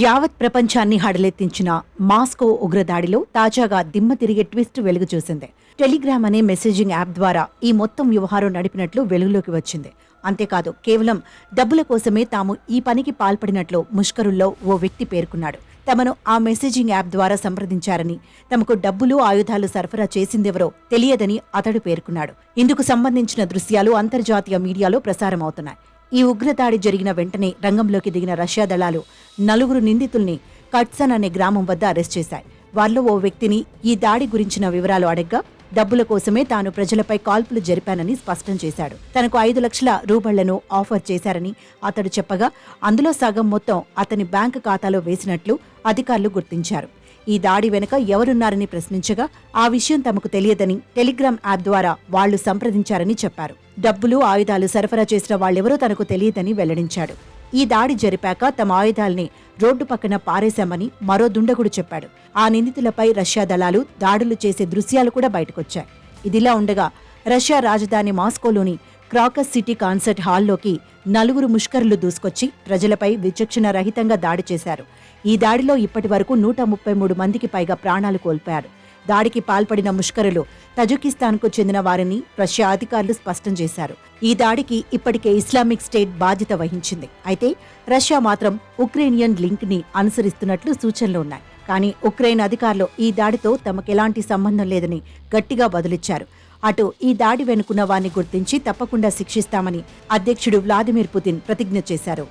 యావత్ ప్రపంచాన్ని హడలెత్తించిన మాస్కో ఉగ్రదాడిలో తాజాగా దిమ్మ తిరిగే ట్విస్ట్ వెలుగు చూసింది. టెలిగ్రామ్ అనే మెసేజింగ్ యాప్ ద్వారా ఈ మొత్తం వ్యవహారం నడిపినట్లు వెలుగులోకి వచ్చింది. అంతేకాదు, కేవలం డబ్బుల కోసమే తాము ఈ పనికి పాల్పడినట్లు ముష్కరుల్లో ఓ వ్యక్తి పేర్కొన్నాడు. తమను ఆ మెసేజింగ్ యాప్ ద్వారా సంప్రదించారని, తమకు డబ్బులు, ఆయుధాలు సరఫరా చేసిందెవరో తెలియదని అతడు పేర్కొన్నాడు. ఇందుకు సంబంధించిన దృశ్యాలు అంతర్జాతీయ మీడియాలో ప్రసారమవుతున్నాయి. ఈ ఉగ్రదాడి జరిగిన వెంటనే రంగంలోకి దిగిన రష్యా దళాలు 4 నిందితుల్ని కట్సన్ అనే గ్రామం వద్ద అరెస్ట్ చేశాయి. వారిలో ఓ వ్యక్తిని ఈ దాడి గురించిన వివరాలు అడగ్గా డబ్బుల కోసమే తాను ప్రజలపై కాల్పులు జరిపానని స్పష్టం చేశాడు. తనకు 5 లక్షల రూపాయలను ఆఫర్ చేశారని అతడు చెప్పగా, అందులో సగం మొత్తం అతని బ్యాంకు ఖాతాలో వేసినట్లు అధికారులు గుర్తించారు. ఈ దాడి వెనుక ఎవరున్నారని ప్రశ్నించగా, ఆ విషయం తమకు తెలియదని టెలిగ్రామ్ యాప్ ద్వారా వాళ్లు సంప్రదించారని చెప్పారు. డబ్బులు, ఆయుధాలు సరఫరా చేసిన వాళ్లెవరో తనకు తెలియదని వెల్లడించాడు. ఈ దాడి జరిపాక తమ ఆయుధాల్ని రోడ్డు పక్కన పారేశామని మరో దుండగుడు చెప్పాడు. ఆ నిందితులపై రష్యా దళాలు దాడులు చేసే దృశ్యాలు కూడా బయటకొచ్చాయి. ఇదిలా ఉండగా, రష్యా రాజధాని మాస్కోలోని క్రాకస్ సిటీ కాన్సర్ట్ హాల్లోకి 4 ముష్కరులు దూసుకొచ్చి ప్రజలపై విచక్షణ రహితంగా దాడి చేశారు. ఈ దాడిలో ఇప్పటి వరకు 133 మందికి పైగా ప్రాణాలు కోల్పోయారు. దాడికి పాల్పడిన ముష్కరులు తజికిస్తాన్కు చెందిన వారని రష్యా అధికారులు స్పష్టం చేశారు. ఈ దాడికి ఇప్పటికే ఇస్లామిక్ స్టేట్ బాధ్యత వహించింది. అయితే రష్యా మాత్రం ఉక్రేనియన్ లింక్ ని అనుసరిస్తున్నట్లు సూచనలు ఉన్నాయి. కానీ ఉక్రెయిన్ అధికారులు ఈ దాడితో తమకెలాంటి సంబంధం లేదని గట్టిగా బదులిచ్చారు. అటు ఈ దాడి వెనుకున్న వారిని గుర్తించి తప్పకుండా శిక్షిస్తామని అధ్యక్షుడు వ్లాదిమిర్ పుతిన్ ప్రతిజ్ఞ చేశారు.